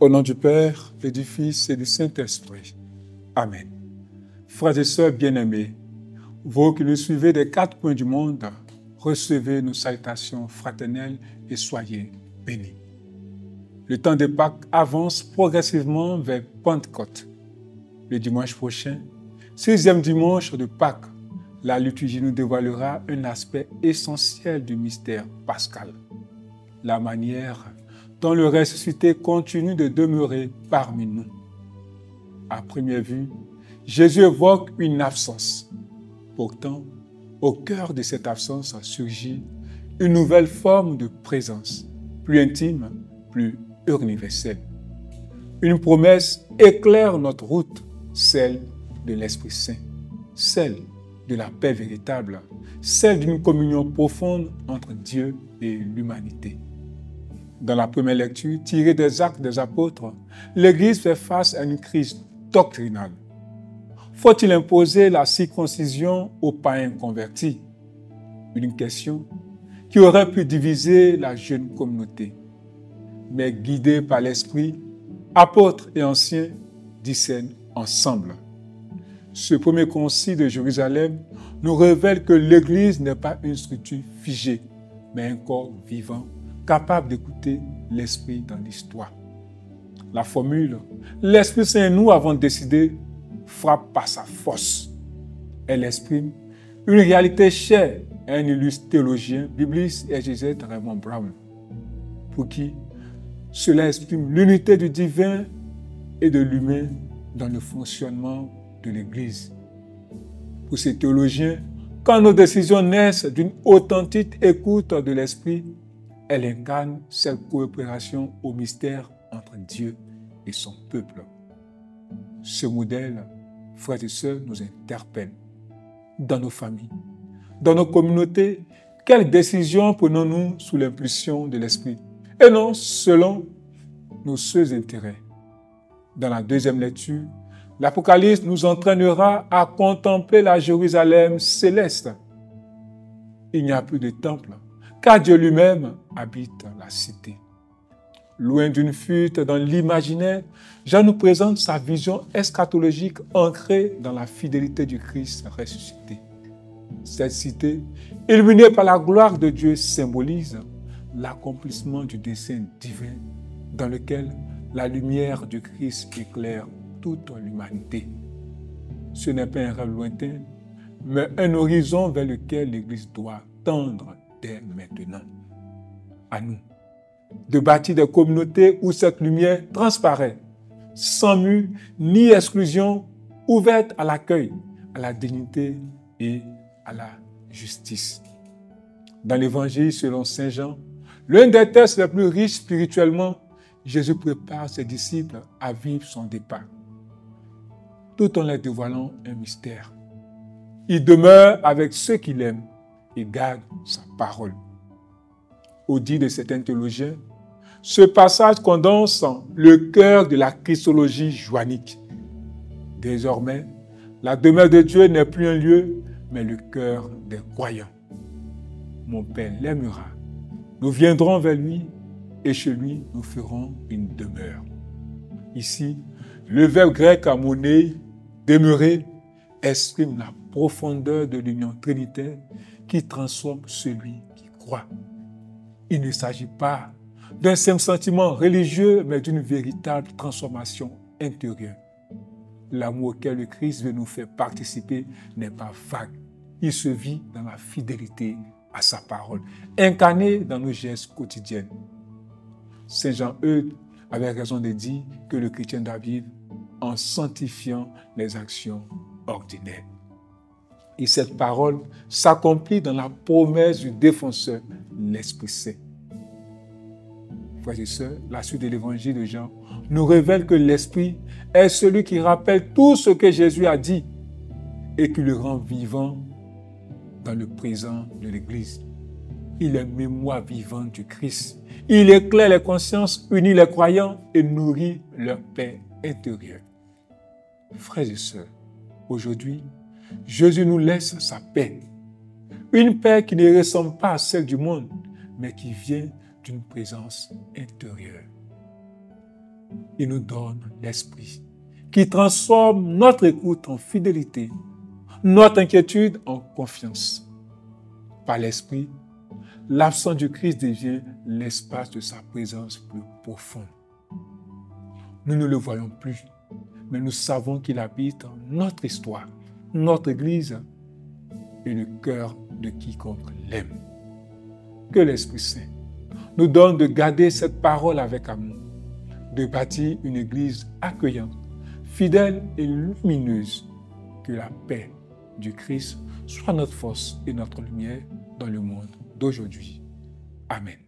Au nom du Père, et du Fils, et du Saint-Esprit. Amen. Frères et sœurs bien-aimés, vous qui nous suivez des quatre coins du monde, recevez nos salutations fraternelles et soyez bénis. Le temps de Pâques avance progressivement vers Pentecôte. Le dimanche prochain, 6e dimanche de Pâques, la liturgie nous dévoilera un aspect essentiel du mystère pascal, la manière dont le ressuscité continue de demeurer parmi nous. À première vue, Jésus évoque une absence. Pourtant, au cœur de cette absence surgit une nouvelle forme de présence, plus intime, plus universelle. Une promesse éclaire notre route, celle de l'Esprit Saint, celle de la paix véritable, celle d'une communion profonde entre Dieu et l'humanité. Dans la première lecture, tirée des Actes des Apôtres, l'Église fait face à une crise doctrinale. Faut-il imposer la circoncision aux païens convertis? Une question qui aurait pu diviser la jeune communauté. Mais guidés par l'Esprit, apôtres et anciens discernent ensemble. Ce premier concile de Jérusalem nous révèle que l'Église n'est pas une structure figée, mais un corps vivant, capable d'écouter l'Esprit dans l'histoire. La formule « L'Esprit Saint nous avons décidé » frappe par sa force. Elle exprime une réalité chère à un illustre théologien, bibliste et exégète Raymond Brown, pour qui cela exprime l'unité du divin et de l'humain dans le fonctionnement de l'Église. Pour ces théologiens, quand nos décisions naissent d'une authentique écoute de l'Esprit, elles incarnent cette coopération au mystère entre Dieu et son peuple. Ce modèle, frères et sœurs, nous interpelle. Dans nos familles, dans nos communautés, quelles décisions prenons-nous sous l'impulsion de l'Esprit et non selon nos seuls intérêts? Dans la deuxième lecture, l'Apocalypse nous entraînera à contempler la Jérusalem céleste. Il n'y a plus de temple, car Dieu lui-même habite la cité. Loin d'une fuite dans l'imaginaire, Jean nous présente sa vision eschatologique ancrée dans la fidélité du Christ ressuscité. Cette cité, illuminée par la gloire de Dieu, symbolise l'accomplissement du dessein divin dans lequel la lumière du Christ éclaire toute l'humanité. Ce n'est pas un rêve lointain, mais un horizon vers lequel l'Église doit tendre dès maintenant. À nous de bâtir des communautés où cette lumière transparaît, sans mur ni exclusion, ouverte à l'accueil, à la dignité et à la justice. Dans l'Évangile selon Saint Jean, l'un des textes les plus riches spirituellement, Jésus prépare ses disciples à vivre son départ, tout en leur dévoilant un mystère. Il demeure avec ceux qu'il aime et garde sa parole. Au dit de certains théologiens, ce passage condense le cœur de la christologie joannique. Désormais, la demeure de Dieu n'est plus un lieu, mais le cœur des croyants. Mon Père l'aimera. Nous viendrons vers lui et chez lui, nous ferons une demeure. Ici, le verbe grec amonei, demeurer, exprime la profondeur de l'union trinitaire qui transforme celui qui croit. Il ne s'agit pas d'un simple sentiment religieux, mais d'une véritable transformation intérieure. L'amour auquel le Christ veut nous faire participer n'est pas vague. Il se vit dans la fidélité à sa parole, incarné dans nos gestes quotidiens. Saint Jean-Eudes avait raison de dire que le chrétien doit vivre en sanctifiant les actions ordinaires. Et cette parole s'accomplit dans la promesse du défenseur, l'Esprit Saint. Frères et sœurs, la suite de l'évangile de Jean nous révèle que l'Esprit est celui qui rappelle tout ce que Jésus a dit et qui le rend vivant dans le présent de l'Église. Il est mémoire vivante du Christ. Il éclaire les consciences, unit les croyants et nourrit leur paix intérieure. Frères et sœurs, aujourd'hui, Jésus nous laisse sa paix. Une paix qui ne ressemble pas à celle du monde, mais qui vient d'une présence intérieure. il nous donne l'Esprit qui transforme notre écoute en fidélité, notre inquiétude en confiance. Par l'Esprit, l'absence du Christ devient l'espace de sa présence plus profonde. Nous ne le voyons plus, mais nous savons qu'il habite dans notre histoire, notre Église et le cœur de quiconque l'aime. Que l'Esprit Saint nous donne de garder cette parole avec amour, de bâtir une Église accueillante, fidèle et lumineuse. Que la paix du Christ soit notre force et notre lumière dans le monde d'aujourd'hui. Amen.